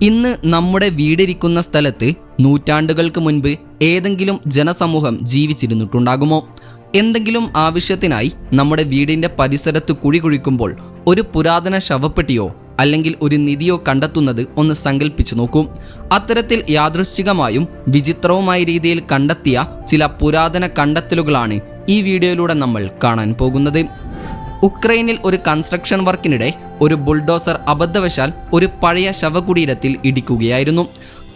ഇന്ന് നമ്മുടെ വീടിരിക്കുന്ന സ്ഥലത്ത് നൂറ്റാണ്ടുകൾക്ക് മുൻപ് ഏതെങ്കിലും ജനസമൂഹം ജീവിച്ചിരുന്നിട്ടുണ്ടാകുമോ? എന്തെങ്കിലും ആവശ്യത്തിനായി നമ്മുടെ വീടിൻ്റെ പരിസരത്ത് കുഴി കുഴിക്കുമ്പോൾ ഒരു പുരാതന ശവപ്പെട്ടിയോ അല്ലെങ്കിൽ ഒരു നിധിയോ കണ്ടെത്തുന്നത് ഒന്ന് സങ്കല്പിച്ചു നോക്കൂ. അത്തരത്തിൽ യാദൃശ്ചികമായും വിചിത്രവുമായ രീതിയിൽ കണ്ടെത്തിയ ചില പുരാതന കണ്ടെത്തലുകളാണ് ഈ വീഡിയോയിലൂടെ നമ്മൾ കാണാൻ പോകുന്നത്. ഉക്രൈനിൽ ഒരു കൺസ്ട്രക്ഷൻ വർക്കിനിടെ ഒരു ബുൾഡോസർ അബദ്ധവശാൽ ഒരു പഴയ ശവകുടീരത്തിൽ ഇടിക്കുകയായിരുന്നു.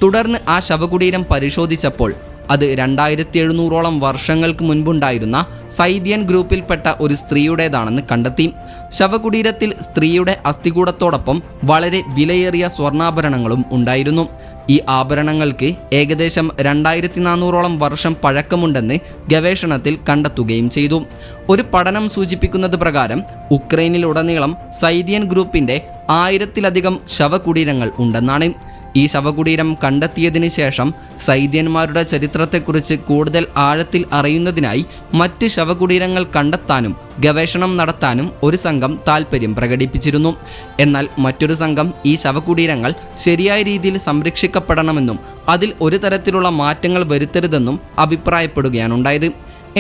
തുടർന്ന് ആ ശവകുടീരം പരിശോധിച്ചപ്പോൾ അത് 2700ഓളം വർഷങ്ങൾക്ക് മുൻപുണ്ടായിരുന്ന സൈദിയൻ ഗ്രൂപ്പിൽപ്പെട്ട ഒരു സ്ത്രീയുടേതാണെന്ന് കണ്ടെത്തി. ശവകുടീരത്തിൽ സ്ത്രീയുടെ അസ്ഥികൂടത്തോടൊപ്പം വളരെ വിലയേറിയ സ്വർണ്ണാഭരണങ്ങളും ഉണ്ടായിരുന്നു. ഈ ആഭരണങ്ങൾക്ക് ഏകദേശം 2400ഓളം വർഷം പഴക്കമുണ്ടെന്ന് ഗവേഷണത്തിൽ കണ്ടെത്തുകയും ചെയ്തു. ഒരു പഠനം സൂചിപ്പിക്കുന്നത് പ്രകാരം ഉക്രൈനിലുടനീളം സൈദിയൻ ഗ്രൂപ്പിൻ്റെ 1000-ലധികം ശവകുടീരങ്ങൾ ഉണ്ടെന്നാണ്. ഈ ശവകുടീരം കണ്ടെത്തിയതിന് ശേഷം സൈദ്യന്മാരുടെ ചരിത്രത്തെക്കുറിച്ച് കൂടുതൽ ആഴത്തിൽ അറിയുന്നതിനായി മറ്റ് ശവകുടീരങ്ങൾ കണ്ടെത്താനും ഗവേഷണം നടത്താനും ഒരു സംഘം താൽപ്പര്യം പ്രകടിപ്പിച്ചിരുന്നു. എന്നാൽ മറ്റൊരു സംഘം ഈ ശവകുടീരങ്ങൾ ശരിയായ രീതിയിൽ സംരക്ഷിക്കപ്പെടണമെന്നും അതിൽ ഒരു തരത്തിലുള്ള മാറ്റങ്ങൾ വരുത്തരുതെന്നും അഭിപ്രായപ്പെടുകയാണുണ്ടായത്.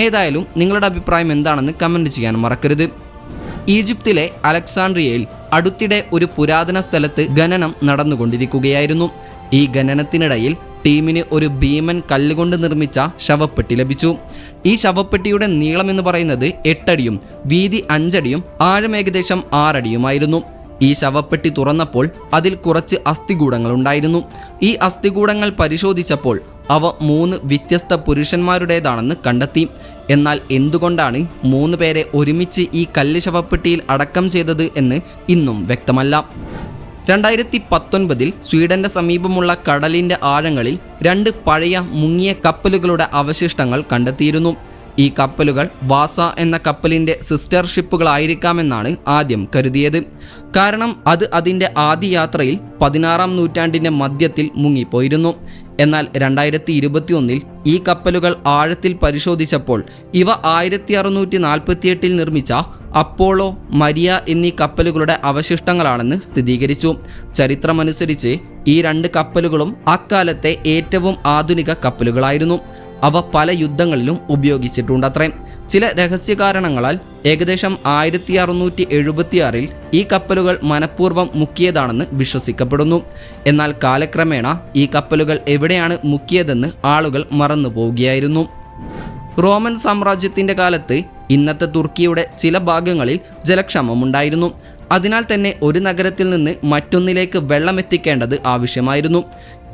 ഏതായാലും നിങ്ങളുടെ അഭിപ്രായം എന്താണെന്ന് കമൻറ്റ് ചെയ്യാൻ മറക്കരുത്. ഈജിപ്തിലെ അലക്സാണ്ട്രിയയിൽ അടുത്തിടെ ഒരു പുരാതന സ്ഥലത്ത് ഖനനം നടന്നുകൊണ്ടിരിക്കുകയായിരുന്നു. ഈ ഖനനത്തിനിടയിൽ ടീമിന് ഒരു ഭീമൻ കല്ലുകൊണ്ട് നിർമ്മിച്ച ശവപ്പെട്ടി ലഭിച്ചു. ഈ ശവപ്പെട്ടിയുടെ നീളം എന്ന് പറയുന്നത് 8 അടിയും വീതി 5 അടിയും ആഴം ഏകദേശം 6 അടിയുമായിരുന്നു. ഈ ശവപ്പെട്ടി തുറന്നപ്പോൾ അതിൽ കുറച്ച് അസ്ഥികൂടങ്ങൾ ഉണ്ടായിരുന്നു. ഈ അസ്ഥികൂടങ്ങൾ പരിശോധിച്ചപ്പോൾ അവ 3 വ്യത്യസ്ത പുരുഷന്മാരുടേതാണെന്ന് കണ്ടെത്തി. എന്നാൽ എന്തുകൊണ്ടാണ് 3 പേരെ ഒരുമിച്ച് ഈ കല്ല് ശവപ്പെട്ടിയിൽ അടക്കം ചെയ്തത് എന്ന് ഇന്നും വ്യക്തമല്ല. 2019 സ്വീഡന്റെ സമീപമുള്ള കടലിന്റെ ആഴങ്ങളിൽ 2 പഴയ മുങ്ങിയ കപ്പലുകളുടെ അവശിഷ്ടങ്ങൾ കണ്ടെത്തിയിരുന്നു. ഈ കപ്പലുകൾ വാസ എന്ന കപ്പലിൻ്റെ സിസ്റ്റർ ഷിപ്പുകളായിരിക്കാമെന്നാണ് ആദ്യം കരുതിയത്. കാരണം അത് അതിൻ്റെ ആദ്യ യാത്രയിൽ 16-ാം നൂറ്റാണ്ടിൻ്റെ മധ്യത്തിൽ മുങ്ങിപ്പോയിരുന്നു. എന്നാൽ 2021 ഈ കപ്പലുകൾ ആഴത്തിൽ പരിശോധിച്ചപ്പോൾ ഇവ 1648 നിർമ്മിച്ച അപ്പോളോ, മരിയ എന്നീ കപ്പലുകളുടെ അവശിഷ്ടങ്ങളാണെന്ന് സ്ഥിരീകരിച്ചു. ചരിത്രമനുസരിച്ച് ഈ 2 കപ്പലുകളും അക്കാലത്തെ ഏറ്റവും ആധുനിക കപ്പലുകളായിരുന്നു. അവ പല യുദ്ധങ്ങളിലും ഉപയോഗിച്ചിട്ടുണ്ടത്രേ. ചില രഹസ്യ കാരണങ്ങളാൽ ഏകദേശം 1676 ഈ കപ്പലുകൾ മനഃപൂർവ്വം മുക്കിയതാണെന്ന് വിശ്വസിക്കപ്പെടുന്നു. എന്നാൽ കാലക്രമേണ ഈ കപ്പലുകൾ എവിടെയാണ് മുക്കിയതെന്ന് ആളുകൾ മറന്നുപോവുകയായിരുന്നു. റോമൻ സാമ്രാജ്യത്തിൻ്റെ കാലത്ത് ഇന്നത്തെ തുർക്കിയുടെ ചില ഭാഗങ്ങളിൽ ജലക്ഷാമമുണ്ടായിരുന്നു. അതിനാൽ തന്നെ ഒരു നഗരത്തിൽ നിന്ന് മറ്റൊന്നിലേക്ക് വെള്ളമെത്തിക്കേണ്ടത് ആവശ്യമായിരുന്നു.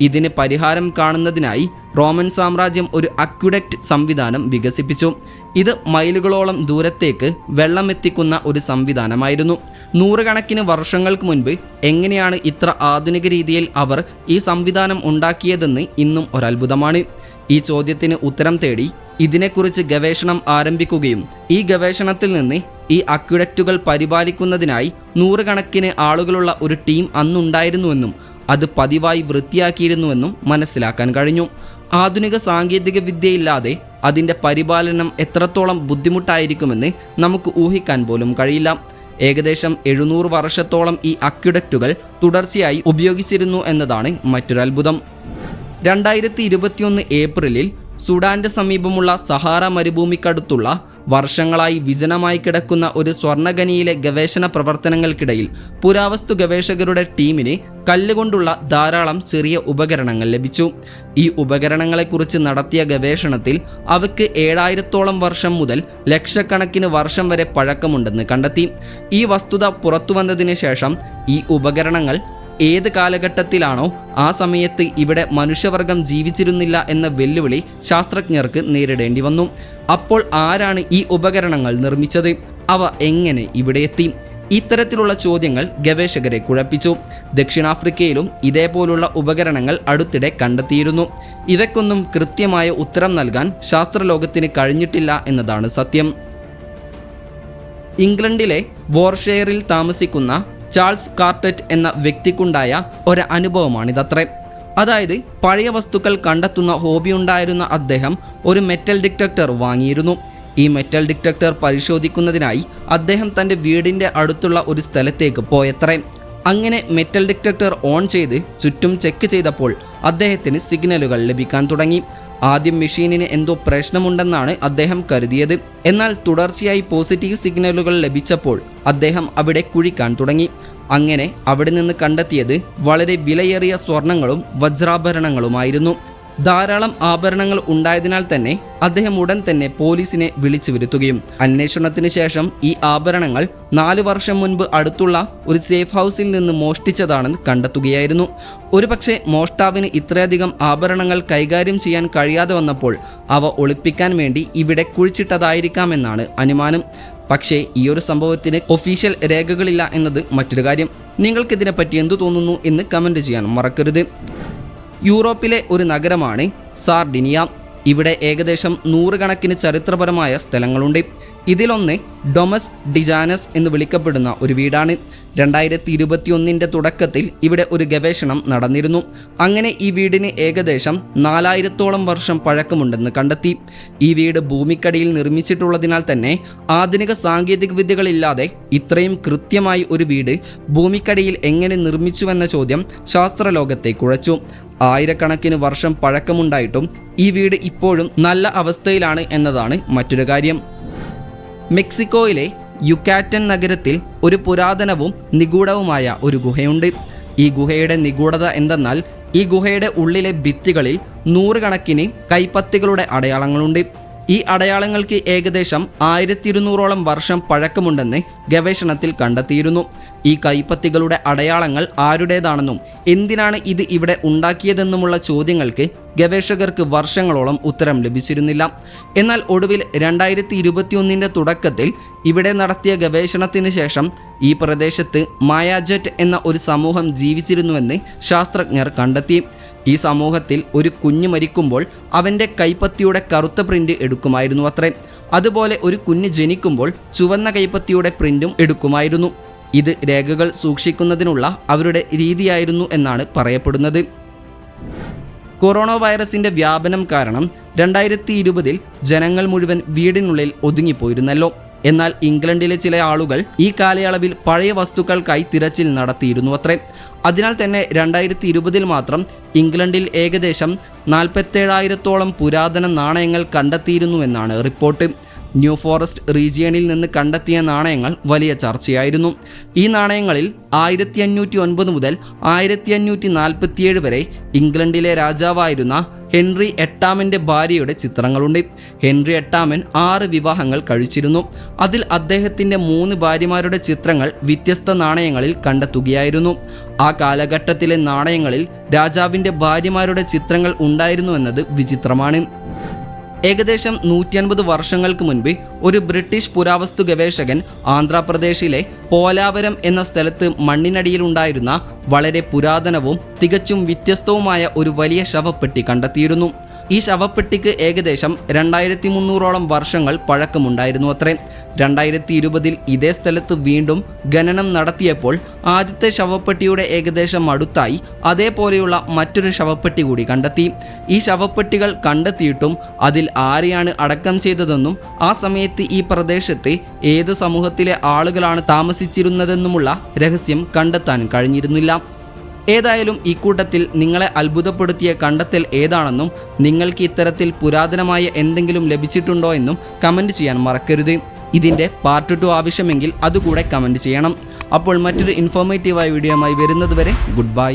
ഇതിന് പരിഹാരം കാണുന്നതിനായി റോമൻ സാമ്രാജ്യം ഒരു അക്വിഡക്റ്റ് സംവിധാനം വികസിപ്പിച്ചു. ഇത് മൈലുകളോളം ദൂരത്തേക്ക് വെള്ളമെത്തിക്കുന്ന ഒരു സംവിധാനമായിരുന്നു. 100 കണക്കിന് വർഷങ്ങൾക്ക് മുൻപ് എങ്ങനെയാണ് ഇത്ര ആധുനിക രീതിയിൽ അവർ ഈ സംവിധാനം ഉണ്ടാക്കിയതെന്ന് ഇന്നും ഒരത്ഭുതമാണ്. ഈ ചോദ്യത്തിന് ഉത്തരം തേടി ഇതിനെക്കുറിച്ച് ഗവേഷണം ആരംഭിക്കുകയും ഈ ഗവേഷണത്തിൽ നിന്ന് ഈ അക്വിഡക്റ്റുകൾ പരിപാലിക്കുന്നതിനായി 100 കണക്കിന് ആളുകളുള്ള ഒരു ടീം അന്നുണ്ടായിരുന്നുവെന്നും അത് പതിവായി വൃത്തിയാക്കിയിരുന്നുവെന്നും മനസ്സിലാക്കാൻ കഴിഞ്ഞു. ആധുനിക സാങ്കേതിക വിദ്യയില്ലാതെ അതിൻ്റെ പരിപാലനം എത്രത്തോളം ബുദ്ധിമുട്ടായിരിക്കുമെന്ന് നമുക്ക് ഊഹിക്കാൻ പോലും കഴിയില്ല. ഏകദേശം 700 വർഷത്തോളം ഈ അക്വിഡക്റ്റുകൾ തുടർച്ചയായി ഉപയോഗിച്ചിരുന്നു എന്നതാണ് മറ്റൊരു അത്ഭുതം. 2021 ഏപ്രിലിൽ സുഡാന്റെ സമീപമുള്ള സഹാറ മരുഭൂമിക്കടുത്തുള്ള വർഷങ്ങളായി വിജനമായി കിടക്കുന്ന ഒരു സ്വർണ്ണഖനിയിലെ ഗവേഷണ പ്രവർത്തനങ്ങൾക്കിടയിൽ പുരാവസ്തു ഗവേഷകരുടെ ടീമിന് കല്ലുകൊണ്ടുള്ള ധാരാളം ചെറിയ ഉപകരണങ്ങൾ ലഭിച്ചു. ഈ ഉപകരണങ്ങളെക്കുറിച്ച് നടത്തിയ ഗവേഷണത്തിൽ അവയ്ക്ക് 7000ഓളം വർഷം മുതൽ ലക്ഷക്കണക്കിന് വർഷം വരെ പഴക്കമുണ്ടെന്ന് കണ്ടെത്തി. ഈ വസ്തുത പുറത്തുവന്നതിന് ശേഷം ഈ ഉപകരണങ്ങൾ ഏത് കാലഘട്ടത്തിലാണോ ആ സമയത്ത് ഇവിടെ മനുഷ്യവർഗം ജീവിച്ചിരുന്നില്ല എന്ന വെല്ലുവിളി ശാസ്ത്രജ്ഞർക്ക് നേരിടേണ്ടി വന്നു. അപ്പോൾ ആരാണ് ഈ ഉപകരണങ്ങൾ നിർമ്മിച്ചത്? അവ എങ്ങനെ ഇവിടെ എത്തി? ഇത്തരത്തിലുള്ള ചോദ്യങ്ങൾ ഗവേഷകരെ കുഴപ്പിച്ചു. ദക്ഷിണാഫ്രിക്കയിലും ഇതേപോലുള്ള ഉപകരണങ്ങൾ അടുത്തിടെ കണ്ടെത്തിയിരുന്നു. ഇവയ്ക്കൊന്നും കൃത്യമായ ഉത്തരം നൽകാൻ ശാസ്ത്രലോകത്തിന് കഴിഞ്ഞിട്ടില്ല എന്നതാണ് സത്യം. ഇംഗ്ലണ്ടിലെ വോർഷെയറിൽ താമസിക്കുന്ന ചാൾസ് കാർട്ടെറ്റ് എന്ന വ്യക്തിക്കുണ്ടായ ഒരു അനുഭവമാണിതത്രേ. അതായത് പഴയ വസ്തുക്കൾ കണ്ടെത്തുന്ന ഹോബി ഉണ്ടായിരുന്ന അദ്ദേഹം ഒരു മെറ്റൽ ഡിറ്റക്ടർ വാങ്ങിയിരുന്നു. ഈ മെറ്റൽ ഡിറ്റക്ടർ പരിശോധിക്കുന്നതിനായി അദ്ദേഹം തൻ്റെ വീടിൻ്റെ അടുത്തുള്ള ഒരു സ്ഥലത്തേക്ക് പോയത്രേ. അങ്ങനെ മെറ്റൽ ഡിറ്റക്ടർ ഓൺ ചെയ്ത് ചുറ്റും ചെക്ക് ചെയ്തപ്പോൾ അദ്ദേഹത്തിന് സിഗ്നലുകൾ ലഭിക്കാൻ തുടങ്ങി. ആദ്യം മെഷീനിന് എന്തോ പ്രശ്നമുണ്ടെന്നാണ് അദ്ദേഹം കരുതിയത്. എന്നാൽ തുടർച്ചയായി പോസിറ്റീവ് സിഗ്നലുകൾ ലഭിച്ചപ്പോൾ അദ്ദേഹം അവിടെ കുഴിക്കാൻ തുടങ്ങി. അങ്ങനെ അവിടെ നിന്ന് കണ്ടെത്തിയത് വളരെ വിലയേറിയ സ്വർണങ്ങളും വജ്രാഭരണങ്ങളുമായിരുന്നു. ധാരാളം ആഭരണങ്ങൾ ഉണ്ടായതിനാൽ തന്നെ അദ്ദേഹം ഉടൻ തന്നെ പോലീസിനെ വിളിച്ചു വരുത്തുകയും അന്വേഷണത്തിന് ശേഷം ഈ ആഭരണങ്ങൾ 4 വർഷം മുൻപ് അടുത്തുള്ള ഒരു സേഫ് ഹൗസിൽ നിന്ന് മോഷ്ടിച്ചതാണെന്ന് കണ്ടെത്തുകയായിരുന്നു. ഒരുപക്ഷെ മോഷ്ടാവിന് ഇത്രയധികം ആഭരണങ്ങൾ കൈകാര്യം ചെയ്യാൻ കഴിയാതെ വന്നപ്പോൾ അവ ഒളിപ്പിക്കാൻ വേണ്ടി ഇവിടെ കുഴിച്ചിട്ടതായിരിക്കാമെന്നാണ് അനുമാനം. പക്ഷേ ഈ ഒരു സംഭവത്തിന് ഒഫീഷ്യൽ രേഖകളില്ല എന്നത് മറ്റൊരു കാര്യം. നിങ്ങൾക്കിതിനെപ്പറ്റി എന്തു തോന്നുന്നു എന്ന് കമൻറ്റ് ചെയ്യാൻ മറക്കരുത്. യൂറോപ്പിലെ ഒരു നഗരമാണ് സാർഡിനിയ. ഇവിടെ ഏകദേശം 100 കണക്കിന് ചരിത്രപരമായ സ്ഥലങ്ങളുണ്ട്. ഇതിലൊന്ന് ഡൊമസ് ഡിജാനസ് എന്ന് വിളിക്കപ്പെടുന്ന ഒരു വീടാണ്. 2021 തുടക്കത്തിൽ ഇവിടെ ഒരു ഗവേഷണം നടന്നിരുന്നു. അങ്ങനെ ഈ വീടിന് ഏകദേശം 4000-ഓളം വർഷം പഴക്കമുണ്ടെന്ന് കണ്ടെത്തി. ഈ വീട് ഭൂമിക്കടിയിൽ നിർമ്മിച്ചിട്ടുള്ളതിനാൽ തന്നെ ആധുനിക സാങ്കേതിക വിദ്യകളില്ലാതെ ഇത്രയും കൃത്യമായി ഒരു വീട് ഭൂമിക്കടിയിൽ എങ്ങനെ നിർമ്മിച്ചുവെന്ന ചോദ്യം ശാസ്ത്രലോകത്തെ കുഴച്ചു. ആയിരക്കണക്കിന് വർഷം പഴക്കമുണ്ടായിട്ടും ഈ വീട് ഇപ്പോഴും നല്ല അവസ്ഥയിലാണ് എന്നതാണ് മറ്റൊരു കാര്യം. മെക്സിക്കോയിലെ യുക്കാറ്റൻ നഗരത്തിൽ ഒരു പുരാതനവും നിഗൂഢവുമായ ഒരു ഗുഹയുണ്ട്. ഈ ഗുഹയുടെ നിഗൂഢത എന്തെന്നാൽ ഈ ഗുഹയുടെ ഉള്ളിലെ ഭിത്തികളിൽ 100 കണക്കിന് കൈപ്പത്തികളുടെ അടയാളങ്ങളുണ്ട്. ഈ അടയാളങ്ങൾക്ക് ഏകദേശം 1200-ഓളം വർഷം പഴക്കമുണ്ടെന്ന് ഗവേഷണത്തിൽ കണ്ടെത്തിയിരുന്നു. ഈ കൈപ്പത്തികളുടെ അടയാളങ്ങൾ ആരുടേതാണെന്നും എന്തിനാണ് ഇത് ഇവിടെ ഉണ്ടാക്കിയതെന്നുമുള്ള ചോദ്യങ്ങൾക്ക് ഗവേഷകർക്ക് വർഷങ്ങളോളം ഉത്തരം ലഭിച്ചിരുന്നില്ല. എന്നാൽ ഒടുവിൽ 2021 തുടക്കത്തിൽ ഇവിടെ നടത്തിയ ഗവേഷണത്തിന് ശേഷം ഈ പ്രദേശത്ത് മായാജറ്റ് എന്ന ഒരു സമൂഹം ജീവിച്ചിരുന്നുവെന്ന് ശാസ്ത്രജ്ഞർ കണ്ടെത്തി. ഈ സമൂഹത്തിൽ ഒരു കുഞ്ഞ് മരിക്കുമ്പോൾ അവൻ്റെ കൈപ്പത്തിയുടെ കറുത്ത പ്രിൻ്റ് എടുക്കുമായിരുന്നു അത്രേ. അതുപോലെ ഒരു കുഞ്ഞ് ജനിക്കുമ്പോൾ ചുവന്ന കൈപ്പത്തിയുടെ പ്രിൻ്റും എടുക്കുമായിരുന്നു. ഇത് രേഖകൾ സൂക്ഷിക്കുന്നതിനുള്ള അവരുടെ രീതിയായിരുന്നു എന്നാണ് പറയപ്പെടുന്നത്. കൊറോണ വൈറസിൻ്റെ വ്യാപനം കാരണം 2020 ജനങ്ങൾ മുഴുവൻ വീടിനുള്ളിൽ ഒതുങ്ങിപ്പോയിരുന്നല്ലോ. എന്നാൽ ഇംഗ്ലണ്ടിലെ ചില ആളുകൾ ഈ കാലയളവിൽ പഴയ വസ്തുക്കൾക്കായി തിരച്ചിൽ നടത്തിയിരുന്നു അത്രേ. അതിനാൽ തന്നെ 2020 മാത്രം ഇംഗ്ലണ്ടിൽ ഏകദേശം 47,000-ഓളം പുരാതന നാണയങ്ങൾ കണ്ടെത്തിയിരുന്നുവെന്നാണ് റിപ്പോർട്ട്. ന്യൂ ഫോറസ്റ്റ് റീജിയണിൽ നിന്ന് കണ്ടെത്തിയ നാണയങ്ങൾ വലിയ ചർച്ചയായിരുന്നു. ഈ നാണയങ്ങളിൽ 1509 മുതൽ 1547 വരെ ഇംഗ്ലണ്ടിലെ രാജാവായിരുന്ന ഹെൻറി 8-ാമൻ്റെ ഭാര്യയുടെ ചിത്രങ്ങളുണ്ട്. ഹെൻറി 8-ാമൻ 6 വിവാഹങ്ങൾ കഴിച്ചിരുന്നു. അതിൽ അദ്ദേഹത്തിൻ്റെ 3 ഭാര്യമാരുടെ ചിത്രങ്ങൾ വ്യത്യസ്ത നാണയങ്ങളിൽ കണ്ടെത്തുകയായിരുന്നു. ആ കാലഘട്ടത്തിലെ നാണയങ്ങളിൽ രാജാവിൻ്റെ ഭാര്യമാരുടെ ചിത്രങ്ങൾ ഉണ്ടായിരുന്നുവെന്നത് വിചിത്രമാണ്. ഏകദേശം 150 വർഷങ്ങൾക്ക് മുൻപ് ഒരു ബ്രിട്ടീഷ് പുരാവസ്തു ഗവേഷകൻ ആന്ധ്രാപ്രദേശിലെ പോലാവരം എന്ന സ്ഥലത്ത് മണ്ണിനടിയിലുണ്ടായിരുന്ന വളരെ പുരാതനവും തികച്ചും വ്യത്യസ്തവുമായ ഒരു വലിയ ശവപ്പെട്ടി കണ്ടെത്തിയിരുന്നു. ഈ ശവപ്പെട്ടിക്ക് ഏകദേശം 2300-ഓളം വർഷങ്ങൾ പഴക്കമുണ്ടായിരുന്നു അത്രേ. 2020 ഇതേ സ്ഥലത്ത് വീണ്ടും ഖനനം നടത്തിയപ്പോൾ ആദ്യത്തെ ശവപ്പെട്ടിയുടെ ഏകദേശം അടുത്തായി അതേപോലെയുള്ള മറ്റൊരു ശവപ്പെട്ടി കൂടി കണ്ടെത്തി. ഈ ശവപ്പെട്ടികൾ കണ്ടെത്തിയിട്ടും അതിൽ ആരെയാണ് അടക്കം ചെയ്തതെന്നും ആ സമയത്ത് ഈ പ്രദേശത്ത് ഏത് സമൂഹത്തിലെ ആളുകളാണ് താമസിച്ചിരുന്നതെന്നുമുള്ള രഹസ്യം കണ്ടെത്താൻ കഴിഞ്ഞിരുന്നില്ല. ഏതായാലും ഈ കൂട്ടത്തിൽ നിങ്ങളെ അത്ഭുതപ്പെടുത്തിയ കണ്ടെത്തൽ ഏതാണെന്നും നിങ്ങൾക്ക് ഇത്തരത്തിൽ പുരാതനമായ എന്തെങ്കിലും ലഭിച്ചിട്ടുണ്ടോ എന്നും കമൻറ്റ് ചെയ്യാൻ മറക്കരുത്. ഇതിൻ്റെ പാർട്ട് 2 ആവശ്യമെങ്കിൽ അതുകൂടെ കമൻറ്റ് ചെയ്യണം. അപ്പോൾ മറ്റൊരു ഇൻഫോർമേറ്റീവായ വീഡിയോയുമായി വരുന്നത് വരെ ഗുഡ് ബൈ.